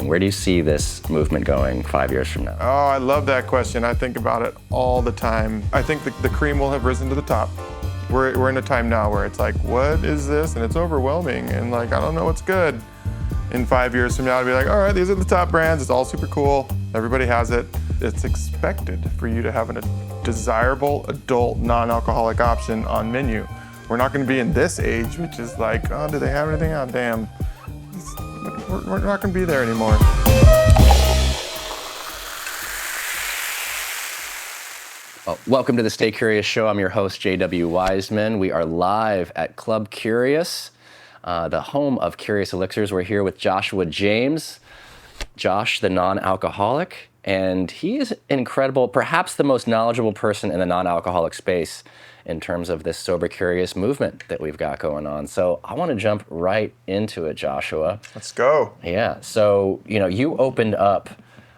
Where do you see this movement going 5 years from now? Oh, I love that question. I think about it all the time. I think the cream will have risen to the top. We're in a time now where it's like, what is this? And it's overwhelming, and like, I don't know what's good. In 5 years from now, I'll be like, all right, these are the top brands. It's all super cool. Everybody has it. It's expected for you to have a desirable adult non-alcoholic option on menu. We're not going to be in this age, which is like, oh, do they have anything? Oh, damn. We're not going to be there anymore. Well, welcome to the Stay Curious Show. I'm your host, J.W. Wiseman. We are live at Club Curious, the home of Curious Elixirs. We're here with Joshua James, Josh, the non-alcoholic, and he is incredible, perhaps the most knowledgeable person in the non-alcoholic space in terms of this sober curious movement that we've got going on. So I want to jump right into it, Joshua. Let's go. Yeah, so you opened up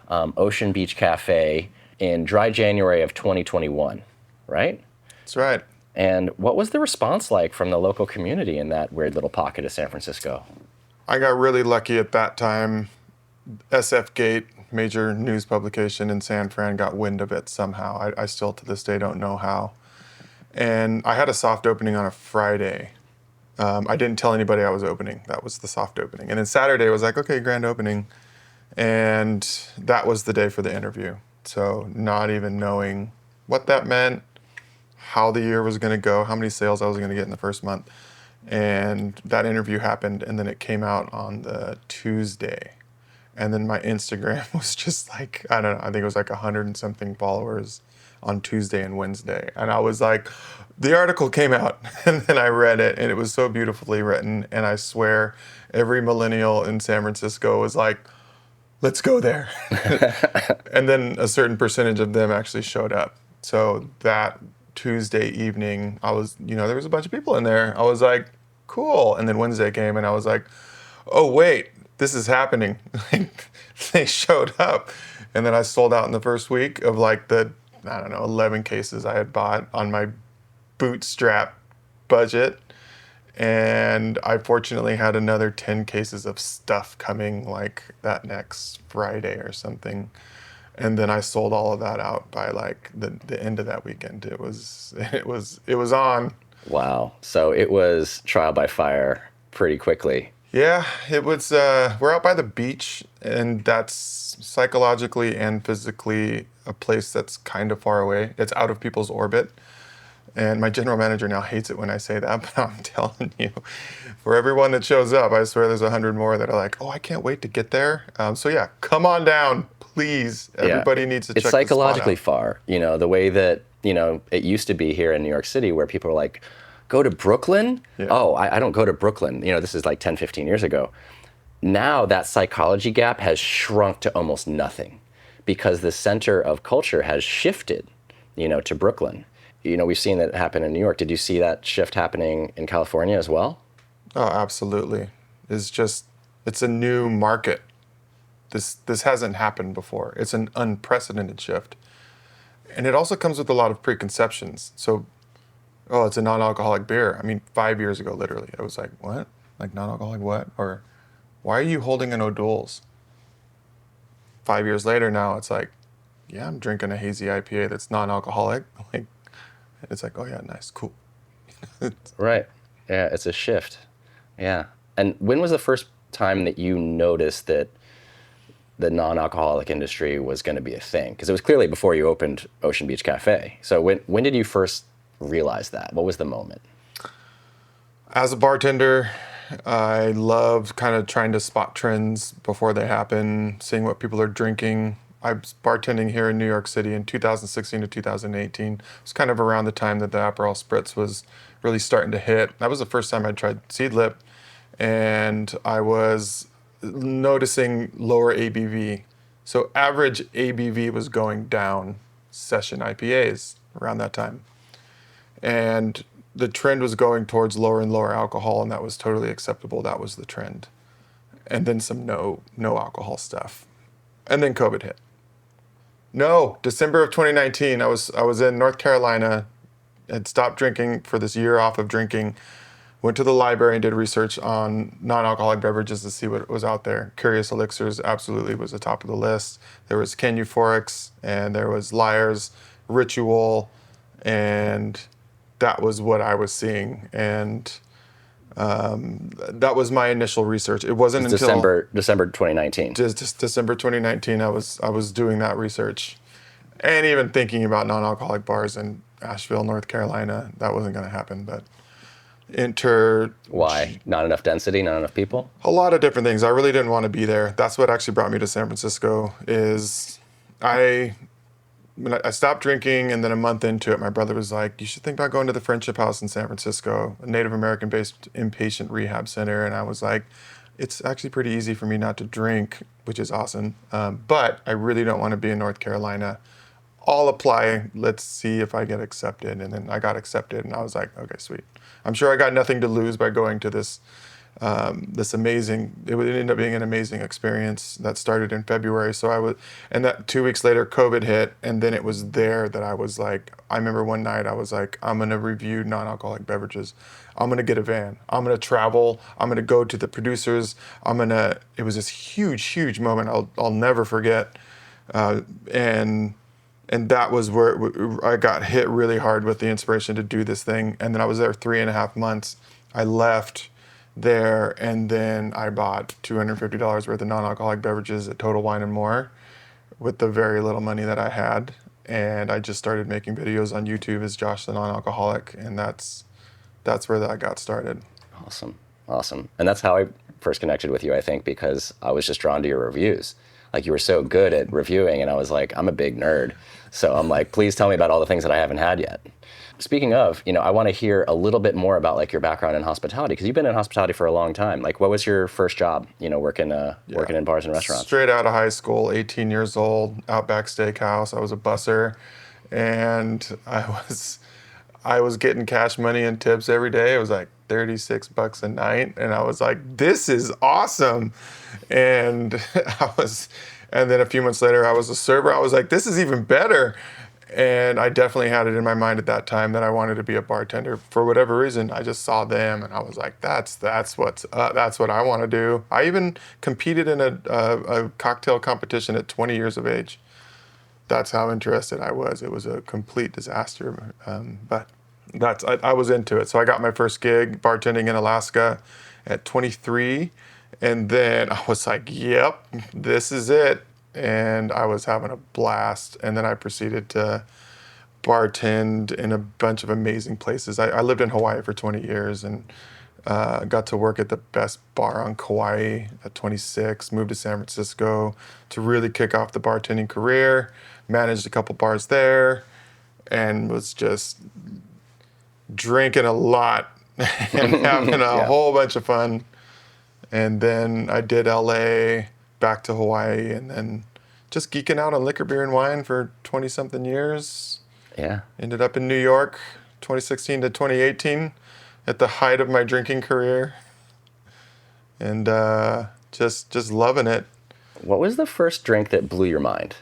Ocean Beach Café in dry January of 2021, right? That's right. And what was the response like from the local community in that weird little pocket of San Francisco? I got really lucky at that time. SF Gate, major news publication in San Fran, got wind of it somehow. I still to this day don't know how. And I had a soft opening on a Friday. I didn't tell anybody I was opening. That was the soft opening. And then Saturday was like, okay, grand opening. And that was the day for the interview. So not even knowing what that meant, how the year was going to go, how many sales I was going to get in the first month. And that interview happened, and then it came out on the Tuesday. And then my Instagram was just like, I don't know, I think it was like 100 and something followers on Tuesday and Wednesday. And I was like, the article came out, and then I read it, and it was so beautifully written. And I swear every millennial in San Francisco was like, let's go there. And then a certain percentage of them actually showed up. So that Tuesday evening, I was, there was a bunch of people in there. I was like, cool. And then Wednesday came, and I was like, oh, wait, this is happening. They showed up. And then I sold out in the first week of like the, 11 cases I had bought on my bootstrap budget. And I fortunately had another 10 cases of stuff coming like that next Friday or something. And then I sold all of that out by like the end of that weekend. It was on. Wow. So it was trial by fire pretty quickly. Yeah, it was, we're out by the beach, and that's psychologically and physically a place that's kind of far away. It's out of people's orbit. And my general manager now hates it when I say that, but I'm telling you, for everyone that shows up, I swear there's 100 more that are like, oh, I can't wait to get there. So yeah, come on down, please. Everybody needs to check It's psychologically far, the way that, it used to be here in New York City where people are like, go to Brooklyn? Yeah. Oh, I don't go to Brooklyn. This is like 10, 15 years ago. Now that psychology gap has shrunk to almost nothing because the center of culture has shifted, to Brooklyn. We've seen that happen in New York. Did you see that shift happening in California as well? Oh, absolutely. It's a new market. This hasn't happened before. It's an unprecedented shift. And it also comes with a lot of preconceptions. So, oh, it's a non-alcoholic beer. 5 years ago, literally, I was like, what? Like non-alcoholic what? Or why are you holding an O'Doul's? 5 years later now, it's like, yeah, I'm drinking a hazy IPA that's non-alcoholic. It's like, oh yeah, nice, cool. Right. Yeah, it's a shift. Yeah. And when was the first time that you noticed that the non-alcoholic industry was going to be a thing? Because it was clearly before you opened Ocean Beach Café. So when did you first realize that? What was the moment? As a bartender, I loved kind of trying to spot trends before they happen, seeing what people are drinking. I was bartending here in New York City in 2016 to 2018. It was kind of around the time that the Aperol Spritz was really starting to hit. That was the first time I tried Seedlip, and I was noticing lower ABV. So average ABV was going down, session IPAs around that time. And the trend was going towards lower and lower alcohol, and that was totally acceptable. That was the trend. And then some no alcohol stuff. And then COVID hit. No, December of 2019, I was in North Carolina, had stopped drinking for this year off of drinking, Went to the library and did research on non-alcoholic beverages to see what was out there. Curious Elixirs absolutely was the top of the list. There was Ken Euphorics, and there was Liars, Ritual, and that was what I was seeing. And that was my initial research. It wasn't It's until December 2019. just December 2019 I was doing that research, and even thinking about non-alcoholic bars in Asheville, North Carolina. That wasn't going to happen, but Why? Not enough density, not enough people? a lot of different things. I really didn't want to be there. That's what actually brought me to San Francisco. When I stopped drinking, and then a month into it, my brother was like, "You should think about going to the Friendship House in San Francisco, a Native American-based inpatient rehab center." And I was like, "It's actually pretty easy for me not to drink, which is awesome. But I really don't want to be in North Carolina. I'll apply. Let's see if I get accepted." And then I got accepted, and I was like, "Okay, sweet. I'm sure I got nothing to lose by going to this amazing." It would end up being an amazing experience that started in February. And that 2 weeks later, COVID hit, and then it was there that I was like, I remember one night I was like, I'm gonna review non-alcoholic beverages. I'm gonna get a van. I'm gonna travel. I'm gonna go to the producers. It was this huge, huge moment I'll never forget. And that was where I got hit really hard with the inspiration to do this thing. And then I was there 3.5 months. I left there, and then I bought $250 worth of non-alcoholic beverages at Total Wine and More with the very little money that I had. And I just started making videos on YouTube as Josh the Non-Alcoholic, and that's where that got started. Awesome. And that's how I first connected with you, I think, because I was just drawn to your reviews. Like, you were so good at reviewing, and I was like, I'm a big nerd. So I'm like, please tell me about all the things that I haven't had yet. Speaking of, I want to hear a little bit more about like your background in hospitality, because you've been in hospitality for a long time. Like, what was your first job, working in bars and restaurants? Straight out of high school, 18 years old, Outback Steakhouse. I was a busser, and I was getting cash money and tips every day. It was like $36 a night, and I was like, this is awesome. And and then a few months later, I was a server. I was like, this is even better. And I definitely had it in my mind at that time that I wanted to be a bartender. For whatever reason, I just saw them, and I was like, that's what I want to do. I even competed in a cocktail competition at 20 years of age. That's how interested I was. It was a complete disaster, but I was into it. So I got my first gig bartending in Alaska at 23, and then I was like, yep, this is it. And I was having a blast. And then I proceeded to bartend in a bunch of amazing places. I lived in Hawaii for 20 years, and got to work at the best bar on Kauai at 26, moved to San Francisco to really kick off the bartending career, managed a couple bars there, and was just drinking a lot and having a whole bunch of fun. And then I did LA, back to Hawaii, and then just geeking out on liquor, beer, and wine for 20-something years. Yeah. Ended up in New York, 2016 to 2018, at the height of my drinking career. And just loving it. What was the first drink that blew your mind?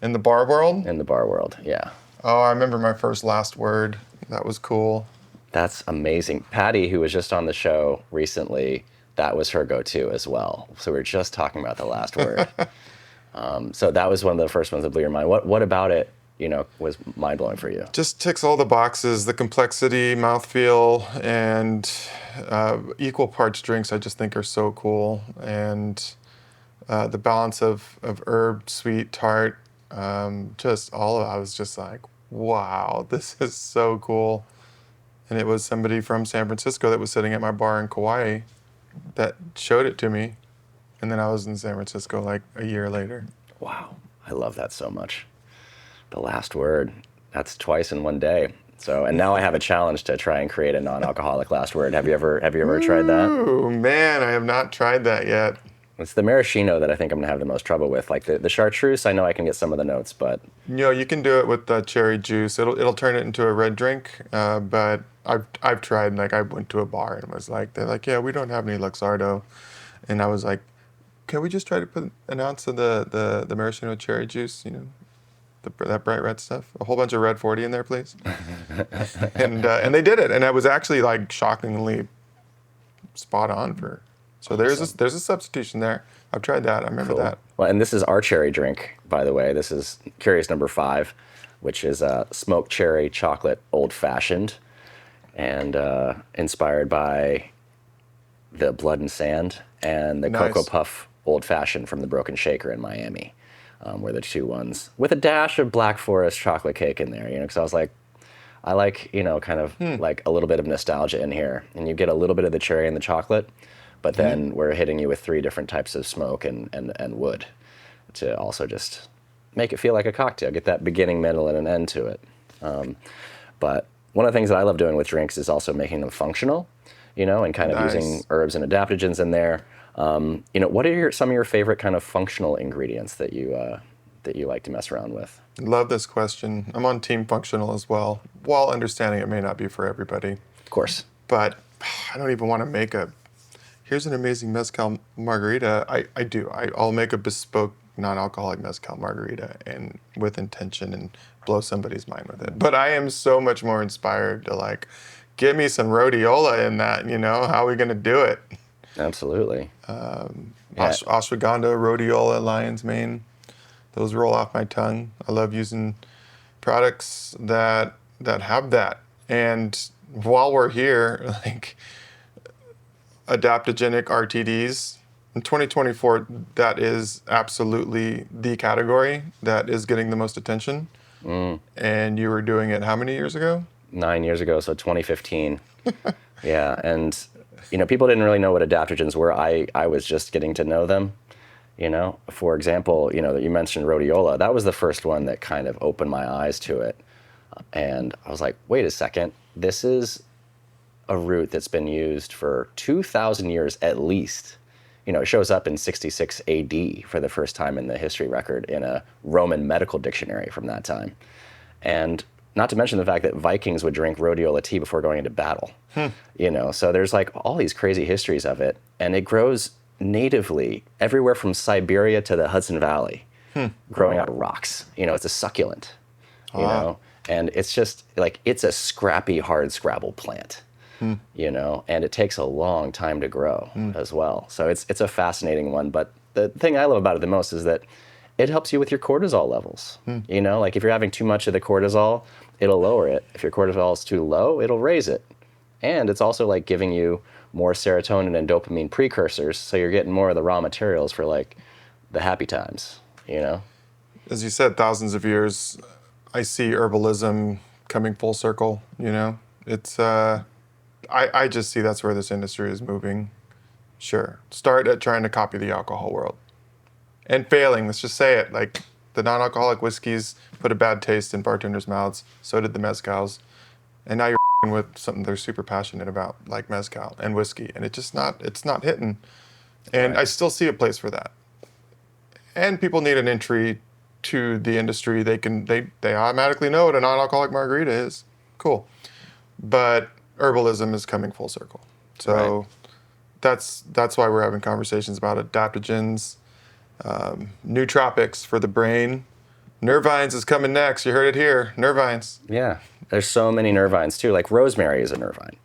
In the bar world? In the bar world, yeah. Oh, I remember my first Last Word. That was cool. That's amazing. Patty, who was just on the show recently, that was her go-to as well. So we were just talking about the Last Word. So that was one of the first ones that blew your mind. What about it, was mind-blowing for you? Just ticks all the boxes. The complexity, mouthfeel, and equal parts drinks I just think are so cool. And the balance of herb, sweet, tart, just all of it. I was just like, wow, this is so cool. And it was somebody from San Francisco that was sitting at my bar in Kauai that showed it to me. And then I was in San Francisco like a year later. Wow. I love that so much. The Last Word. That's twice in one day. So, and now I have a challenge to try and create a non-alcoholic Last Word. Have you ever tried that? Oh man, I have not tried that yet. It's the maraschino that I think I'm gonna have the most trouble with. Like the chartreuse, I know I can get some of the notes, but You can do it with the cherry juice. It'll turn it into a red drink. But I've tried. Like, I went to a bar and was like, they're like, yeah, we don't have any Luxardo, and I was like, can we just try to put an ounce of the maraschino cherry juice? that bright red stuff. A whole bunch of red 40 in there, please. And they did it, and it was actually like shockingly spot on for. So Awesome. there's a substitution there. I've tried that. I remember that. Well, and this is our cherry drink, by the way. This is Curious number 5, which is smoked cherry chocolate old fashioned, and inspired by the Blood and Sand and the Nice. Cocoa Puff old fashioned from the Broken Shaker in Miami, were the two ones with a dash of Black Forest chocolate cake in there. Because I was like, I like kind of like a little bit of nostalgia in here, and you get a little bit of the cherry and the chocolate. But then we're hitting you with 3 different types of smoke and wood to also just make it feel like a cocktail, get that beginning, middle, and an end to it. But one of the things that I love doing with drinks is also making them functional, and kind of Nice. using herbs and adaptogens in there. What are some of your favorite kind of functional ingredients that you like to mess around with? Love this question. I'm on team functional as well, while understanding it may not be for everybody. Of course. But I don't even want to make here's an amazing mezcal margarita. I do. I'll make a bespoke non-alcoholic mezcal margarita and with intention and blow somebody's mind with it. But I am so much more inspired to like, give me some rhodiola in that, how are we going to do it? Absolutely. Ashwagandha, rhodiola, lion's mane. Those roll off my tongue. I love using products that have that. And while we're here, like adaptogenic RTDs, in 2024, that is absolutely the category that is getting the most attention. And you were doing it how many years ago? 9 years ago, so 2015. Yeah, and people didn't really know what adaptogens were. I was just getting to know them. For example, that you mentioned rhodiola. That was the first one that kind of opened my eyes to it. And I was like, wait a second, this is a root that's been used for 2,000 years at least. It shows up in 66 AD for the first time in the history record in a Roman medical dictionary from that time. And not to mention the fact that Vikings would drink rhodiola tea before going into battle. So there's like all these crazy histories of it, and it grows natively everywhere from Siberia to the Hudson Valley, growing out of rocks. It's a succulent, and it's just like, it's a scrappy, hard scrabble plant, and it takes a long time to grow as well. So it's a fascinating one. But the thing I love about it the most is that it helps you with your cortisol levels. Like if you're having too much of the cortisol, it'll lower it. If your cortisol is too low, it'll raise it. And it's also like giving you more serotonin and dopamine precursors, so you're getting more of the raw materials for like the happy times, As you said, thousands of years, I see herbalism coming full circle, It's, I just see that's where this industry is moving. Sure. Start at trying to copy the alcohol world. And failing, let's just say it, like the non-alcoholic whiskeys put a bad taste in bartenders' mouths, so did the mezcals. And now you're with something they're super passionate about, like mezcal and whiskey, and it's not hitting. And Right. I still see a place for that. And people need an entry to the industry. They automatically know what a non-alcoholic margarita is. Cool. But herbalism is coming full circle. So that's why we're having conversations about adaptogens, nootropics for the brain. Nervines is coming next. You heard it here. Nervines. Yeah, there's so many nervines too. Like rosemary is a nervine.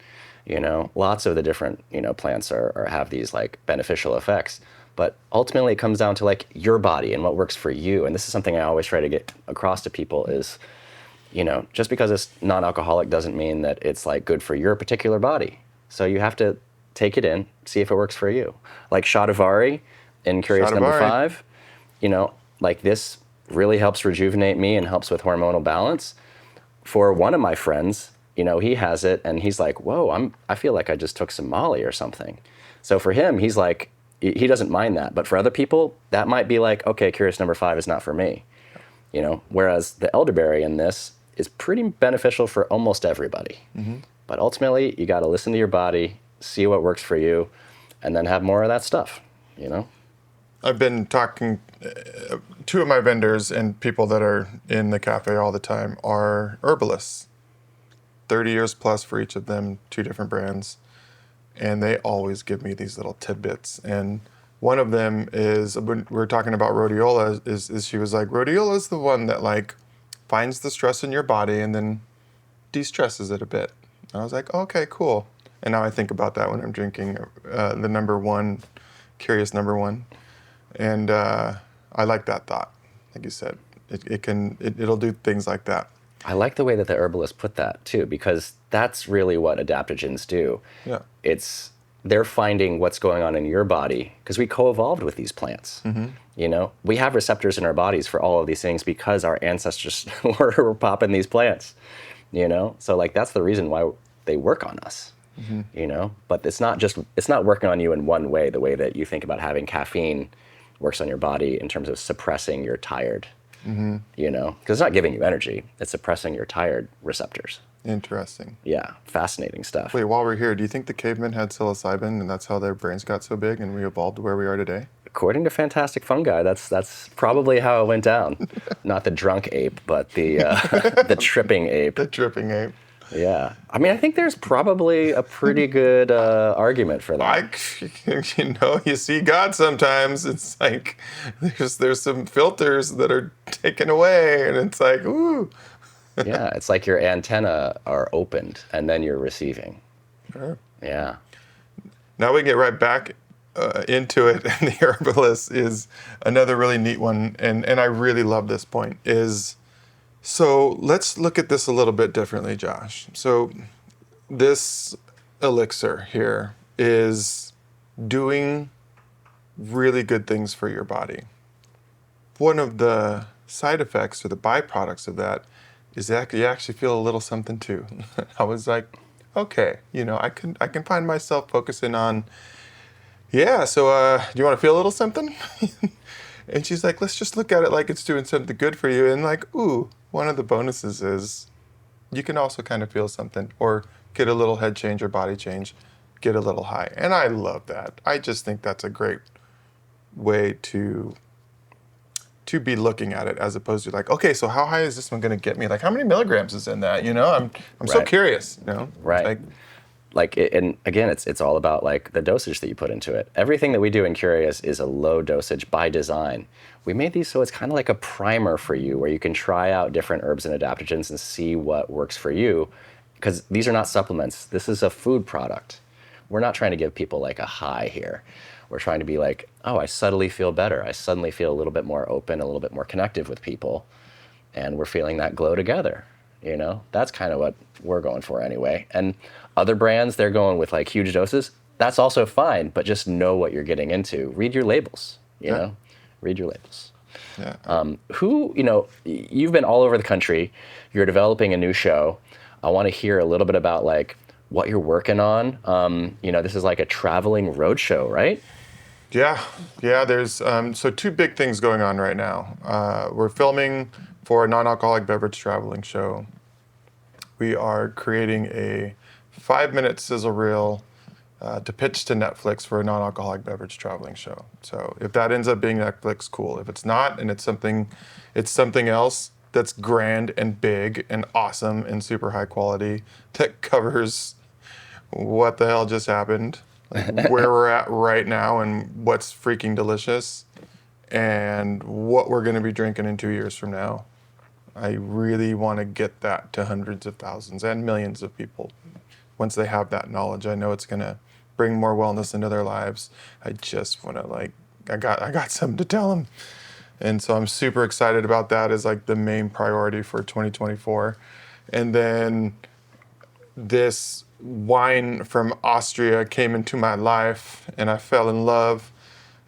Lots of the different plants have these like beneficial effects. But ultimately, it comes down to like your body and what works for you. And this is something I always try to get across to people is, just because it's non-alcoholic doesn't mean that it's like good for your particular body. So you have to take it in, see if it works for you. Like Shatavari in Curious number Shatavari. 5, like this really helps rejuvenate me and helps with hormonal balance. For one of my friends, he has it and he's like, whoa, I feel like I just took some Molly or something. So for him, he's like, he doesn't mind that. But for other people, that might be like, okay, Curious number 5 is not for me. Whereas the elderberry in this is pretty beneficial for almost everybody. But ultimately, you got to listen to your body, see what works for you, and then have more of that stuff, I've been talking, two of my vendors and people that are in the cafe all the time are herbalists. 30 years plus for each of them, 2 different brands. And they always give me these little tidbits. And one of them is, when we were talking about rhodiola, is she was like, rhodiola is the one that like finds the stress in your body and then de-stresses it a bit. And I was like, okay, cool. And now I think about that when I'm drinking the number one, Curious number one. And I like that thought. Like you said, it'll do things like that. I like the way that the herbalist put that too, because that's really what adaptogens do. Yeah. They're finding what's going on in your body, because we co-evolved with these plants. You know, we have receptors in our bodies for all of these things because our ancestors were popping these plants, you know? So like, that's the reason why they work on us, you know? But it's not working on you in one way, the way that you think about having caffeine works on your body in terms of suppressing your tired, you know? Because it's not giving you energy, it's suppressing your tired receptors. Interesting. Yeah, fascinating stuff. Wait, while we're here, do you think the cavemen had psilocybin and that's how their brains got so big and we evolved to where we are today? According to Fantastic Fungi, that's probably how it went down. Not the drunk ape, but the the tripping ape. The tripping ape. Yeah, I mean, I think there's probably a pretty good argument for that. You know, you see God sometimes. It's like there's some filters that are taken away, and it's like, ooh. Yeah, it's like your antenna are opened, and then you're receiving. Sure. Yeah. Now we can get right back into it, and the herbalist is another really neat one, and I really love this point. So let's look at this a little bit differently, Josh. So this elixir here is doing really good things for your body. One of the side effects or the byproducts of that is that you actually feel a little something too. I was like, okay, you know, I can find myself focusing on, yeah, so do you want to feel a little something? And she's like, let's just look at it like it's doing something good for you. And like, ooh, one of the bonuses is you can also kind of feel something or get a little head change or body change, get a little high. And I love that. I just think that's a great way to be looking at it, as opposed to like, okay, so how high is this one going to get me? Like, how many milligrams is in that? You know, I'm so curious. You know, right? And again, it's all about like the dosage that you put into it. Everything that we do in Curious is a low dosage by design. We made these so it's kind of like a primer for you, where you can try out different herbs and adaptogens and see what works for you. Because these are not supplements. This is a food product. We're not trying to give people like a high here. We're trying to be like, oh, I subtly feel better. I suddenly feel a little bit more open, a little bit more connective with people. And we're feeling that glow together. You know, that's kind of what we're going for anyway. And other brands, they're going with like huge doses. That's also fine, but just know what you're getting into. Read your labels, you know, read your labels. Yeah. You know, you've been all over the country. You're developing a new show. I want to hear a little bit about like what you're working on. You know, this is like a traveling road show, right? Yeah. There's so two big things going on right now. We're filming for a non-alcoholic beverage traveling show. We are creating a 5-minute sizzle reel to pitch to Netflix for a non-alcoholic beverage traveling show. So if that ends up being Netflix, cool. If it's not, and it's something else that's grand and big and awesome and super high quality that covers what the hell just happened, like where we're at right now and what's freaking delicious and what we're going to be drinking in 2 years from now. I really want to get that to hundreds of thousands and millions of people. Once they have that knowledge, I know it's going to bring more wellness into their lives. I just want to I got something to tell them. And so I'm super excited about that as like the main priority for 2024. And then this wine from Austria came into my life and I fell in love.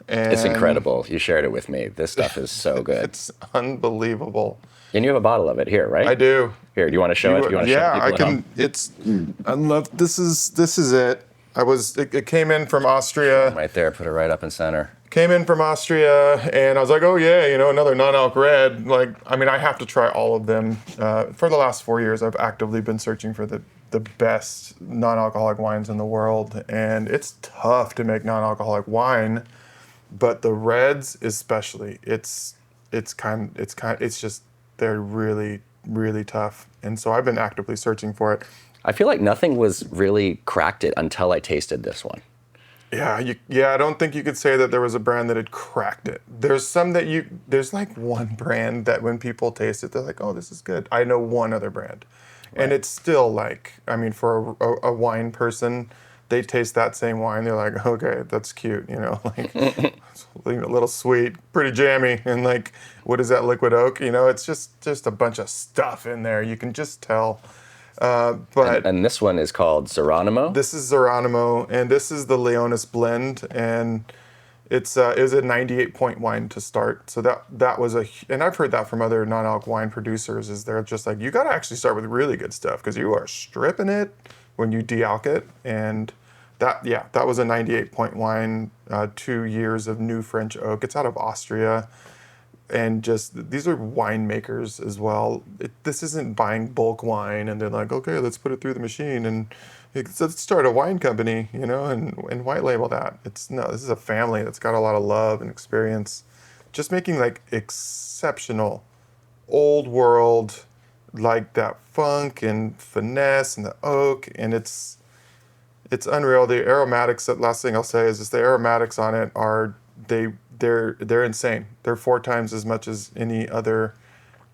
And it's incredible. You shared it with me. This stuff is so good. It's unbelievable. And you have a bottle of it here, right? I do. Here, do you want to show it? You want to show I people at home? can. I love. This is it. It came in from Austria. Right there. Put it right up in center. Came in from Austria, and I was like, oh yeah, you know, another non-alc red. Like, I mean, I have to try all of them. For the last 4 years, I've actively been searching for the best non-alcoholic wines in the world, and it's tough to make non-alcoholic wine, but the reds especially, it's just they're really, really tough. And so I've been actively searching for it. I feel like nothing was really cracked it until I tasted this one. I don't think you could say that there was a brand that had cracked it. There's like one brand that when people taste it, they're like, oh, this is good. I know one other brand. And Right. it's still like, I mean, for a wine person, they taste that same wine. They're like, okay, that's cute, like it's a little sweet, pretty jammy. And like, what is that liquid oak? It's just a bunch of stuff in there. You can just tell. But And this one is called Geronimo. this is Geronimo, and this is the Leonis blend, and it was a 98 point wine to start. So that was and I've heard that from other non-alc wine producers, is they're just like, you got to actually start with really good stuff because you are stripping it when you de-alc it, and that was a 98 point wine, 2 years of new French oak. It's out of Austria. And just these are winemakers as well. This isn't buying bulk wine and they're like, okay, let's put it through the machine and let's start a wine company, and white label that. No, this is a family that's got a lot of love and experience, just making like exceptional, old world, like that funk and finesse and the oak, and it's unreal. The aromatics. That last thing I'll say is just the aromatics on it are they're insane. They're 4 times as much as any other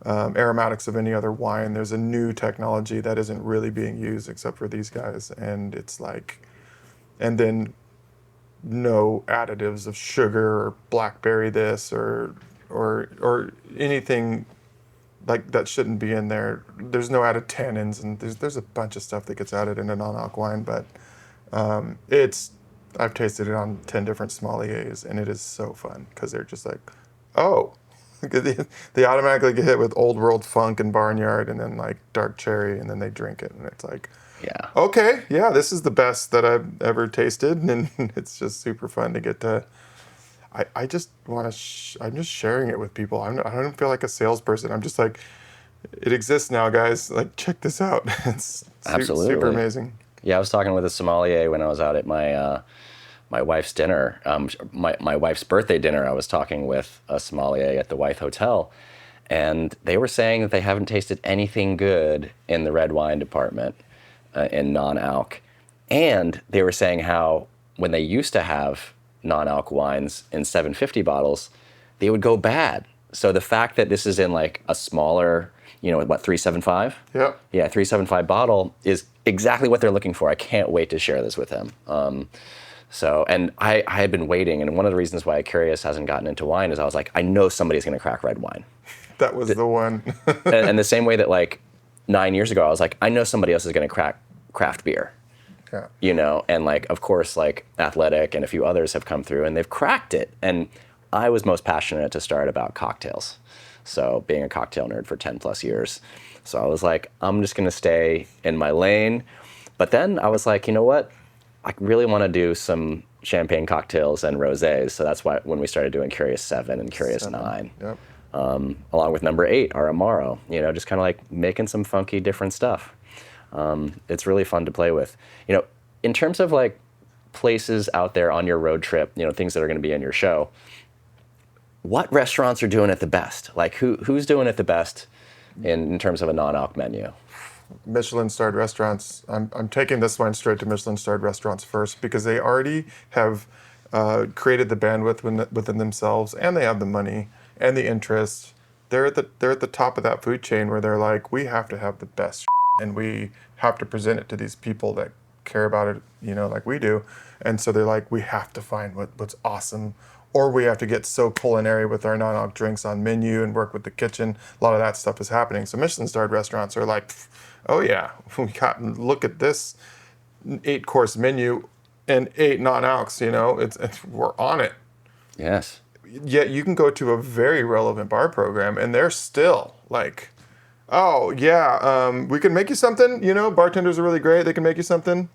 aromatics of any other wine. There's a new technology that isn't really being used except for these guys, and it's like, and then no additives of sugar or blackberry this or anything like that shouldn't be in there. There's no added tannins, and there's a bunch of stuff that gets added in a non-alc wine, but I've tasted it on 10 different sommeliers, and it is so fun because they're just like, oh, they automatically get hit with old world funk and barnyard, and then like dark cherry, and then they drink it, and it's like, Yeah. okay, yeah, this is the best that I've ever tasted, and it's just super fun to get to. I just want to. I'm just sharing it with people. I don't feel like a salesperson. I'm just like, it exists now, guys. Like, check this out. It's Absolutely. super amazing. Yeah, I was talking with a sommelier when I was out at my wife's dinner, my wife's birthday dinner. I was talking with a sommelier at the Wythe Hotel, and they were saying that they haven't tasted anything good in the red wine department in non-alc. And they were saying how when they used to have non-alc wines in 750 bottles, they would go bad. So the fact that this is in like a smaller, 375? Yep. Yeah, 375 bottle is exactly what they're looking for. I can't wait to share this with them. And I had been waiting, and one of the reasons why Curious hasn't gotten into wine is I was like, I know somebody's going to crack red wine. That was the one. And the same way that like 9 years ago, I was like, I know somebody else is going to crack craft beer. Yeah. And like, of course, like Athletic and a few others have come through and they've cracked it. And I was most passionate to start about cocktails. So being a cocktail nerd for 10 plus years. So I was like, I'm just going to stay in my lane. But then I was like, you know what? I really want to do some champagne cocktails and rosés. So that's why when we started doing Curious 7 and Curious 9, Yep. along with number 8, our Amaro, just kind of like making some funky different stuff. It's really fun to play with. In terms of like places out there on your road trip, things that are going to be in your show, what restaurants are doing it the best? Like who's doing it the best in terms of a non-alc menu? Michelin-starred restaurants. I'm taking this wine straight to Michelin-starred restaurants first because they already have created the bandwidth within themselves, and they have the money and the interest. They're at the top of that food chain where they're like, we have to have the best, and we have to present it to these people that care about it, like we do. And so they're like, we have to find what's awesome, or we have to get so culinary with our non-alc drinks on menu and work with the kitchen. A lot of that stuff is happening. So Michelin-starred restaurants are like, oh yeah, look at this 8-course menu and 8 non-alcs. We're on it. Yes. Yet you can go to a very relevant bar program and they're still like, oh yeah, we can make you something. Bartenders are really great. They can make you something.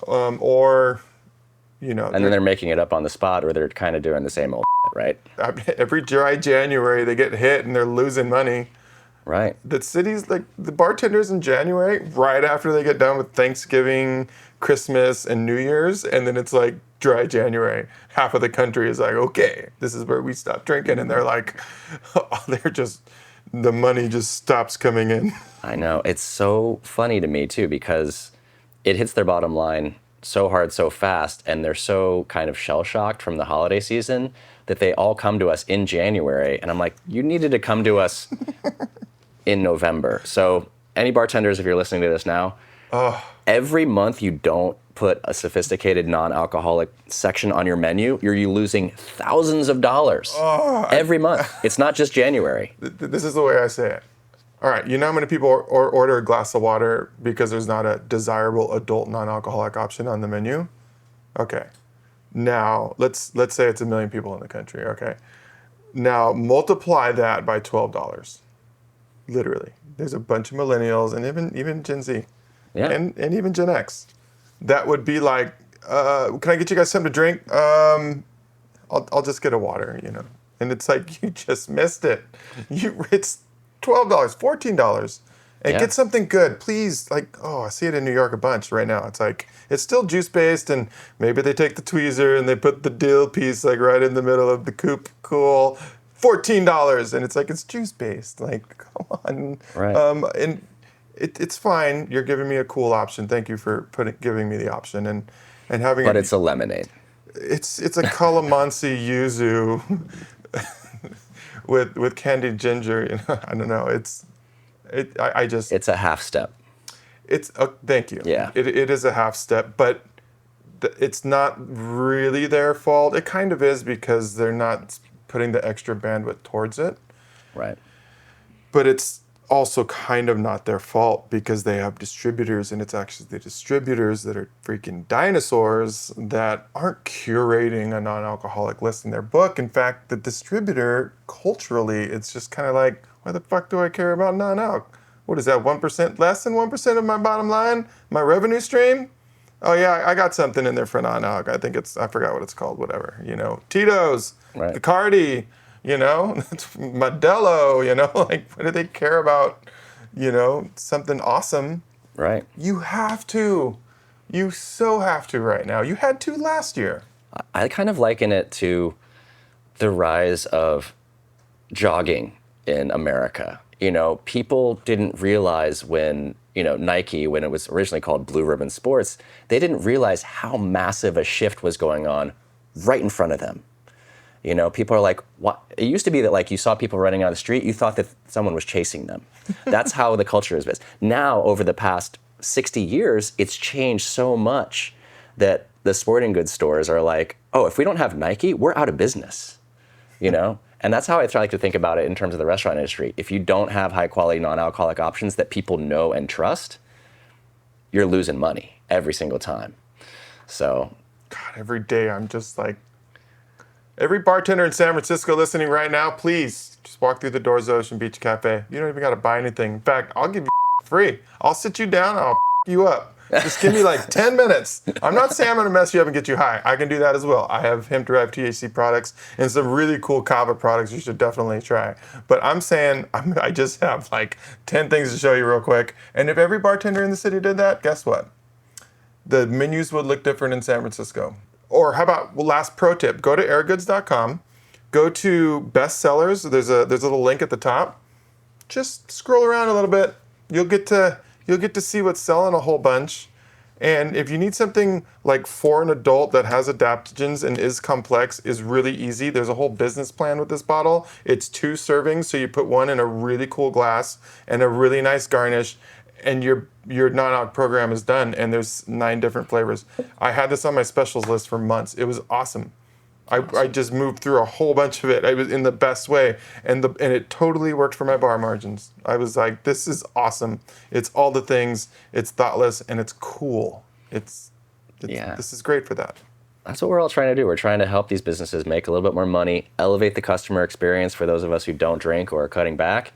And then they're making it up on the spot, or they're kind of doing the same old right? Every dry January they get hit and they're losing money. Right. The cities, like the bartenders in January, right after they get done with Thanksgiving, Christmas, and New Year's, and then it's like dry January. Half of the country is like, okay, this is where we stop drinking, and they're like, the money just stops coming in. I know. It's so funny to me too because it hits their bottom line so hard so fast, and they're so kind of shell-shocked from the holiday season that they all come to us in January. And I'm like, you needed to come to us in November. So any bartenders, if you're listening to this now, every month you don't put a sophisticated non-alcoholic section on your menu, you're losing thousands of dollars every month. It's not just January. This is the way I say it. All right, you know how many people order a glass of water because there's not a desirable adult non-alcoholic option on the menu? Okay. Now, let's say it's 1 million people in the country, okay? Now, multiply that by $12. Literally. There's a bunch of millennials and even Gen Z. Yeah. And even Gen X. That would be like, can I get you guys something to drink? I'll just get a water, you know. And it's like, you just missed it. It's $12, $14. And get something good, please. Like, I see it in New York a bunch right now. It's like, it's still juice-based, and maybe they take the tweezer and they put the dill piece like right in the middle of the coupe. Cool. $14. And it's like, it's juice-based. Like, come on. Right. And it's fine. You're giving me a cool option. Thank you for giving me the option and having. But it's a lemonade. It's a calamansi yuzu with candied ginger. You know, I don't know. It's a half step. Thank you. Yeah. It is a half step, but it's not really their fault. It kind of is because they're not putting the extra bandwidth towards it. Right. But it's also kind of not their fault because they have distributors, and it's actually the distributors that are freaking dinosaurs that aren't curating a non-alcoholic list in their book. In fact, the distributor, culturally, it's just kind of like, why the fuck do I care about non-alc? What is that, 1%, less than 1% of my bottom line? My revenue stream? Oh yeah, I got something in there for non-alc. I forgot what it's called, whatever. You know, Tito's, right. Bacardi, you know, Modelo, you know, like, what do they care about, you know, something awesome? Right. You have to. You so have to right now. You had to last year. I kind of liken it to the rise of jogging in America. You know, people didn't realize when, you know, Nike, when it was originally called Blue Ribbon Sports, they didn't realize how massive a shift was going on right in front of them. You know, people are like, what? It used to be that, like, you saw people running on the street, you thought that someone was chasing them. That's how the culture is based. Now, over the past 60 years, it's changed so much that the sporting goods stores are like, oh, if we don't have Nike, we're out of business, you know? And that's how I try to think about it in terms of the restaurant industry. If you don't have high-quality non-alcoholic options that people know and trust, you're losing money every single time. So, God, every day I'm just like, every bartender in San Francisco listening right now, please just walk through the doors of Ocean Beach Café. You don't even got to buy anything. In fact, I'll give you free. I'll sit you down. I'll you up. Just give me like 10 minutes. I'm not saying I'm going to mess you up and get you high. I can do that as well. I have hemp-derived THC products and some really cool kava products you should definitely try. But I'm saying I just have like 10 things to show you real quick. And if every bartender in the city did that, guess what? The menus would look different in San Francisco. Or how about, last pro tip, go to airgoods.com, go to bestsellers. There's a little link at the top. Just scroll around a little bit. You'll get to see what's selling a whole bunch. And if you need something like for an adult that has adaptogens and is complex, is really easy. There's a whole business plan with this bottle. It's 2 servings, so you put one in a really cool glass and a really nice garnish, and your non-alc program is done, and there's 9 different flavors. I had this on my specials list for months. It was awesome. I just moved through a whole bunch of it. I was in the best way, and it totally worked for my bar margins. I was like, this is awesome. It's all the things. It's thoughtless, and it's cool. This is great for that. That's what we're all trying to do. We're trying to help these businesses make a little bit more money, elevate the customer experience for those of us who don't drink or are cutting back,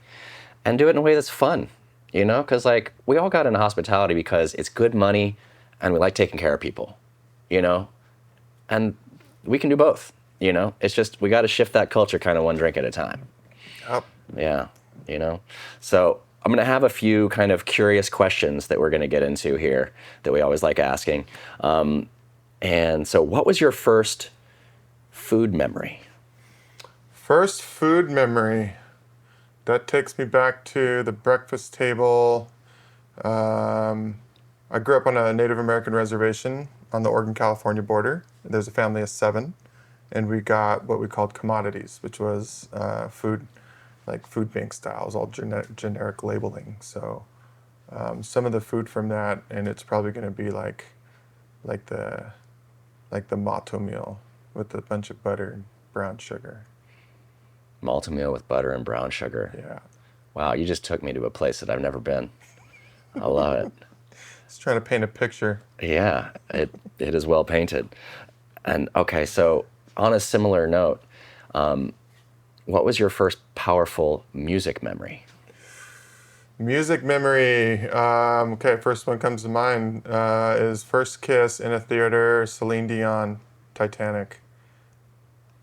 and do it in a way that's fun. You know, because like we all got into hospitality because it's good money and we like taking care of people, you know, and we can do both, you know. It's just we got to shift that culture kind of one drink at a time. Yep. Yeah, you know. So I'm going to have a few kind of curious questions that we're going to get into here that we always like asking. And so what was your first food memory? First food memory. That takes me back to the breakfast table. I grew up on a Native American reservation on the Oregon-California border. There's a family of 7, and we got what we called commodities, which was food, like food bank styles, all generic labeling. So some of the food from that, and it's probably going to be like the matzo meal with a bunch of butter and brown sugar. Malted meal with butter and brown sugar. Yeah. Wow, you just took me to a place that I've never been. I love it. Just trying to paint a picture. Yeah, it is well painted. And okay, so on a similar note, what was your first powerful music memory? Music memory. Okay, first one comes to mind is first kiss in a theater, Celine Dion, Titanic.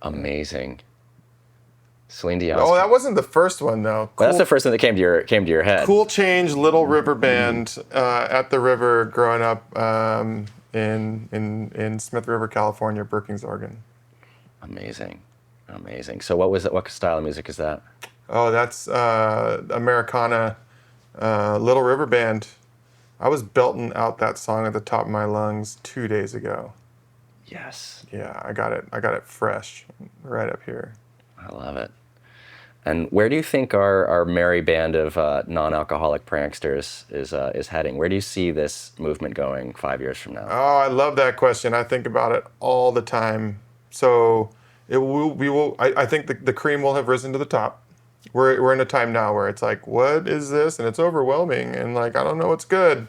Amazing. Celine Dion. Oh, that wasn't the first one though. Well, that's the first thing that came to your head. Cool Change, Little River Band at the river growing up in Smith River, California, Brookings, Oregon. Amazing. So what was it? What style of music is that? Oh, that's Americana, Little River Band. I was belting out that song at the top of my lungs 2 days ago. Yes. Yeah, I got it fresh right up here. I love it. And where do you think our merry band of non-alcoholic pranksters is heading? Where do you see this movement going 5 years from now? Oh, I love that question. I think about it all the time. So I think the cream will have risen to the top. We're in a time now where it's like, what is this? And it's overwhelming. And like, I don't know what's good.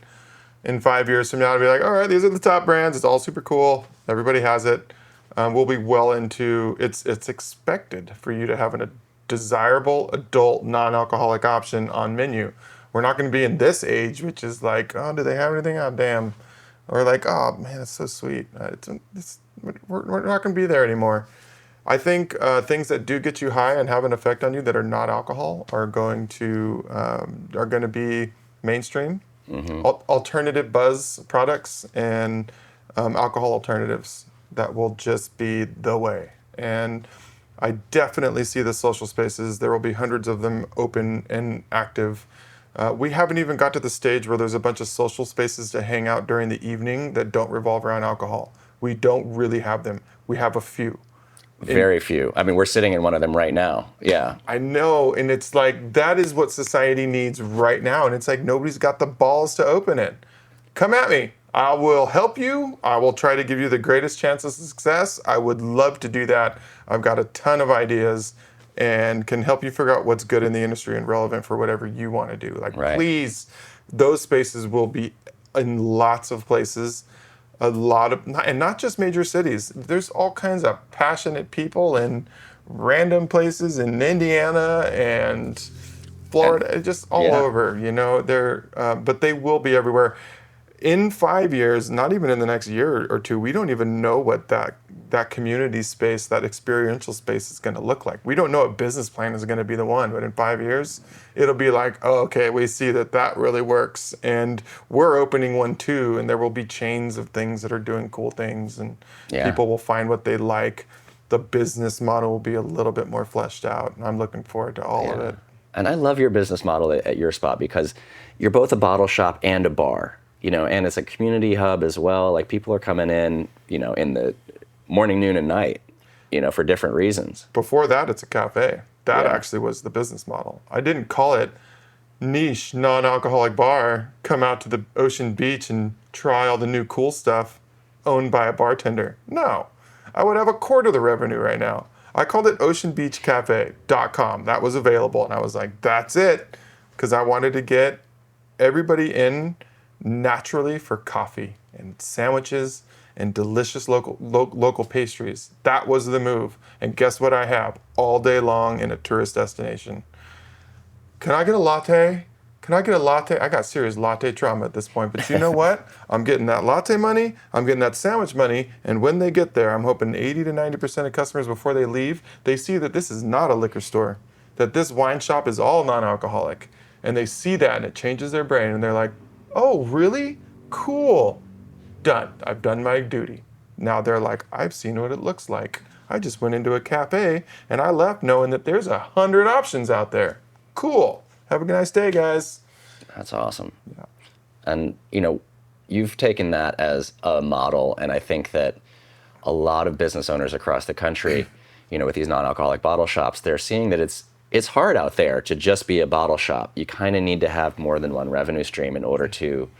In 5 years from now, I'll be like, all right, these are the top brands. It's all super cool. Everybody has it. We'll be well into, it's expected for you to have a desirable adult non-alcoholic option on menu. We're not going to be in this age, which is like, oh, do they have anything? Oh, damn. Or like, oh, man, it's so sweet. We're not going to be there anymore. I think things that do get you high and have an effect on you that are not alcohol are going to be mainstream. Mm-hmm. Alternative buzz products and alcohol alternatives that will just be the way. And I definitely see the social spaces. There will be hundreds of them open and active. We haven't even got to the stage where there's a bunch of social spaces to hang out during the evening that don't revolve around alcohol. We don't really have them. We have a few. Very few. I mean, we're sitting in one of them right now. Yeah. I know, and it's like, that is what society needs right now. And it's like, nobody's got the balls to open it. Come at me. I will help you. I will try to give you the greatest chance of success. I would love to do that. I've got a ton of ideas and can help you figure out what's good in the industry and relevant for whatever you want to do. Like, right. Please, those spaces will be in lots of places. And not just major cities. There's all kinds of passionate people in random places in Indiana and Florida, just all over, you know. But they will be everywhere. In 5 years, not even in the next year or two, we don't even know what that community space, that experiential space is going to look like. We don't know what business plan is going to be the one, but in 5 years, it'll be like, oh, okay, we see that really works, and we're opening one too, and there will be chains of things that are doing cool things, and people will find what they like. The business model will be a little bit more fleshed out, and I'm looking forward to all of it. And I love your business model at your spot because you're both a bottle shop and a bar. You know, and it's a community hub as well. Like, people are coming in, you know, in the morning, noon, and night, you know, for different reasons. Before that, it's a cafe. That actually was the business model. I didn't call it niche, non-alcoholic bar. Come out to the Ocean Beach and try all the new cool stuff owned by a bartender. No, I would have a quarter of the revenue right now. I called it oceanbeachcafe.com. That was available. And I was like, that's it. Because I wanted to get everybody in naturally for coffee and sandwiches and delicious local pastries. That was the move. And guess what I have all day long in a tourist destination? Can I get a latte? Can I get a latte? I got serious latte trauma at this point, but you know what? I'm getting that latte money, I'm getting that sandwich money, and when they get there, I'm hoping 80 to 90% of customers before they leave, they see that this is not a liquor store, that this wine shop is all non-alcoholic. And they see that and it changes their brain and they're like, oh, really? Cool. Done. I've done my duty. Now they're like, I've seen what it looks like. I just went into a cafe and I left knowing that there's 100 options out there. Cool. Have a nice day, guys. That's awesome. Yeah. And, you know, you've taken that as a model, and I think that a lot of business owners across the country, with these non-alcoholic bottle shops, they're seeing that it's hard out there to just be a bottle shop. You kind of need to have more than one revenue stream in order to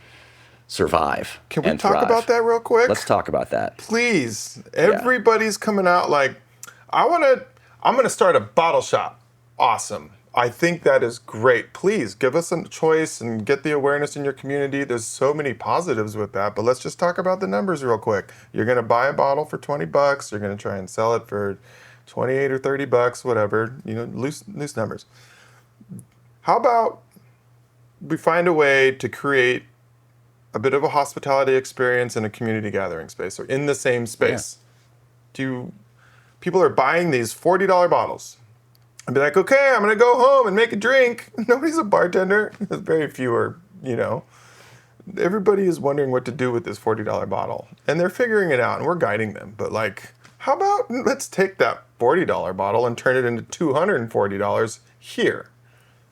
survive Can we and talk thrive. about that real quick? Let's talk about that. Please. Everybody's coming out like, I'm going to start a bottle shop. Awesome. I think that is great. Please give us a choice and get the awareness in your community. There's so many positives with that, but let's just talk about the numbers real quick. You're going to buy a bottle for $20. You're going to try and sell it for 28 or $30, whatever, loose numbers. How about we find a way to create a bit of a hospitality experience in a community gathering space or in the same space? People are buying these $40 bottles and be like, okay, I'm going to go home and make a drink. Nobody's a bartender. Very few are, Everybody is wondering what to do with this $40 bottle. And they're figuring it out, and we're guiding them. But, how about let's take that $40 bottle and turn it into $240 here.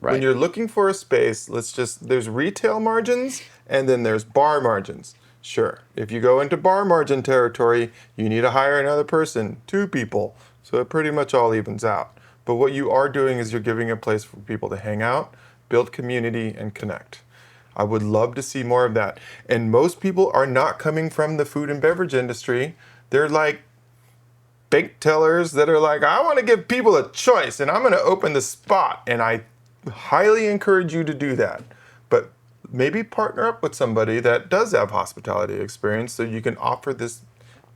Right. When you're looking for a space, there's retail margins, and then there's bar margins. Sure, if you go into bar margin territory, you need to hire another person, 2 people. So it pretty much all evens out. But what you are doing is you're giving a place for people to hang out, build community, and connect. I would love to see more of that. And most people are not coming from the food and beverage industry. They're like bank tellers that are like, I want to give people a choice, and I'm going to open the spot. And I highly encourage you to do that. But maybe partner up with somebody that does have hospitality experience so you can offer this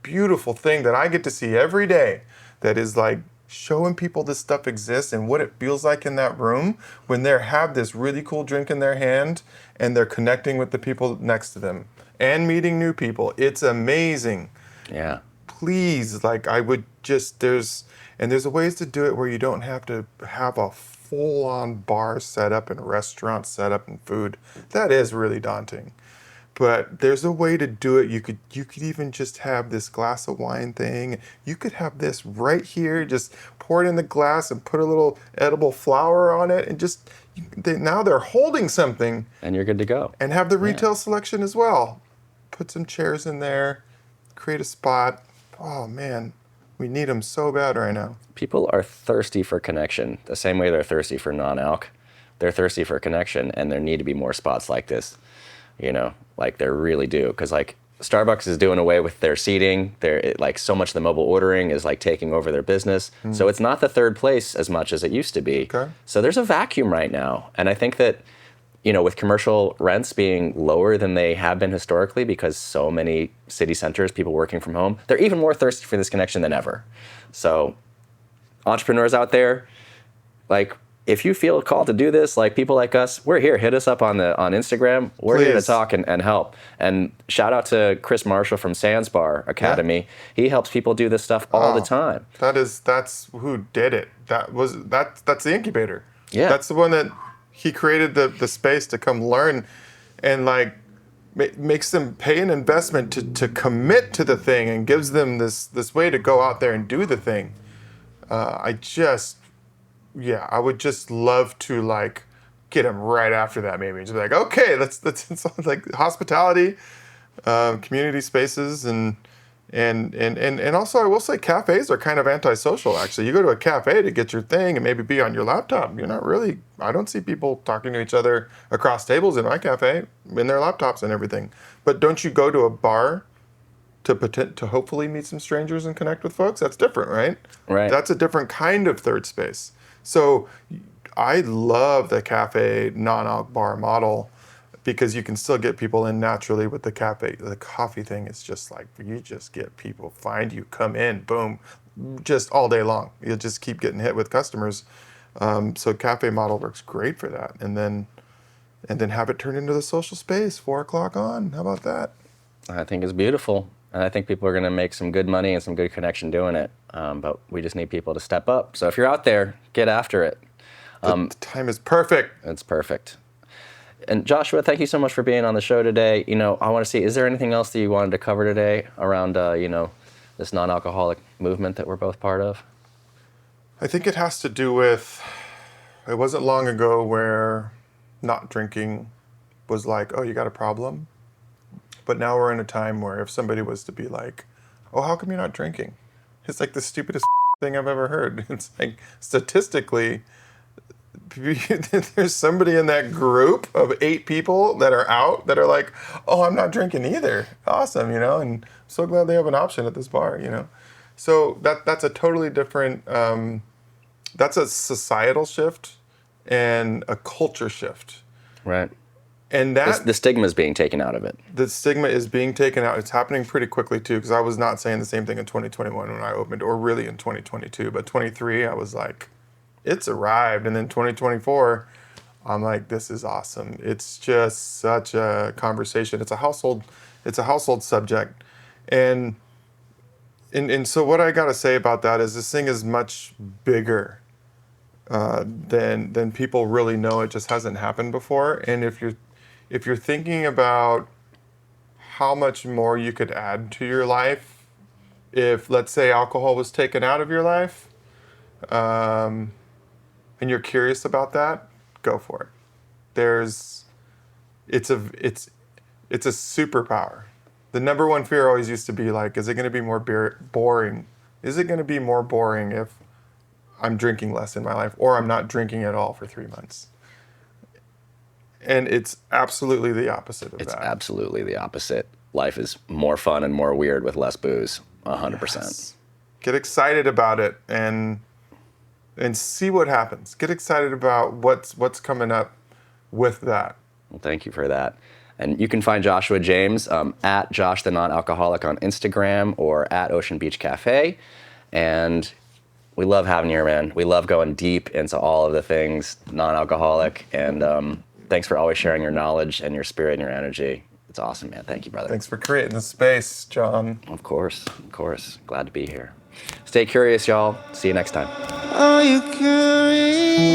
beautiful thing that I get to see every day that is like showing people this stuff exists and what it feels like in that room when they have this really cool drink in their hand and they're connecting with the people next to them and meeting new people. It's amazing. Yeah. Please, there's ways to do it where you don't have to have a full-on bar setup and restaurant setup and food. That is really daunting. But there's a way to do it. You could even just have this glass of wine thing. You could have this right here, just pour it in the glass and put a little edible flower on it, and now they're holding something. And you're good to go. And have the retail selection as well. Put some chairs in there, create a spot. Oh man, we need them so bad right now. People are thirsty for connection, the same way they're thirsty for non-alc. They're thirsty for connection, and there need to be more spots like this. They really do, because Starbucks is doing away with their seating. So much of the mobile ordering is taking over their business. So it's not the third place as much as it used to be. Okay. So there's a vacuum right now, and I think that with commercial rents being lower than they have been historically, because so many city centers, people working from home, they're even more thirsty for this connection than ever. So entrepreneurs out there, if you feel called to do this, people like us, we're here. Hit us up on Instagram. We're here to talk and help. And shout out to Chris Marshall from Sands Bar Academy. Yeah. He helps people do this stuff all the time. That's who did it. That's the incubator. Yeah. That's the one that he created the space to come learn and makes them pay an investment to commit to the thing and gives them this way to go out there and do the thing. I would just love to get him right after that, maybe just be like, okay, let's hospitality, community spaces, and also I will say cafes are kind of antisocial. Actually, you go to a cafe to get your thing and maybe be on your laptop. You're not really. I don't see people talking to each other across tables in my cafe in their laptops and everything. But don't you go to a bar to hopefully meet some strangers and connect with folks? That's different, right? Right. That's a different kind of third space. So I love the cafe non-alc bar model because you can still get people in naturally with the cafe. The coffee thing is just you just get people, find you, come in, boom, just all day long. You'll just keep getting hit with customers. So cafe model works great for that. And then have it turn into the social space, 4 o'clock on. How about that? I think it's beautiful. And I think people are going to make some good money and some good connection doing it. But we just need people to step up. So if you're out there, get after it. The time is perfect. It's perfect. And Joshua, thank you so much for being on the show today. I want to see, is there anything else that you wanted to cover today around, this non-alcoholic movement that we're both part of? I think it has to do with, it wasn't long ago where not drinking was oh, you got a problem? But now we're in a time where if somebody was to be like, oh, how come you're not drinking? It's like the stupidest thing I've ever heard. It's like statistically, there's somebody in that group of 8 people that are out that are like, oh, I'm not drinking either. Awesome, and I'm so glad they have an option at this bar, So that's a totally different, that's a societal shift and a culture shift. Right. And that the stigma is being taken out of it. The stigma is being taken out. It's happening pretty quickly too, because I was not saying the same thing in 2021 when I opened, or really in 2022. But 23, I was like, it's arrived. And then 2024, I'm like, this is awesome. It's just such a conversation. It's a household subject. And so what I gotta say about that is this thing is much bigger than people really know. It just hasn't happened before. And if you're thinking about how much more you could add to your life if, let's say, alcohol was taken out of your life, and you're curious about that, go for it. It's a superpower. The number one fear always used to be like, is it going to be more boring? Is it going to be more boring if I'm drinking less in my life, or I'm not drinking at all for 3 months? And it's absolutely the opposite of that. It's absolutely the opposite. Life is more fun and more weird with less booze, 100%. Yes. Get excited about it and see what happens. Get excited about what's coming up with that. Well, thank you for that. And you can find Joshua James at Josh the Non-Alcoholic on Instagram or at Ocean Beach Café. And we love having you here, man. We love going deep into all of the things non-alcoholic. And thanks for always sharing your knowledge and your spirit and your energy. It's awesome, man. Thank you, brother. Thanks for creating the space, John. Of course. Glad to be here. Stay curious, y'all. See you next time. Are you curious?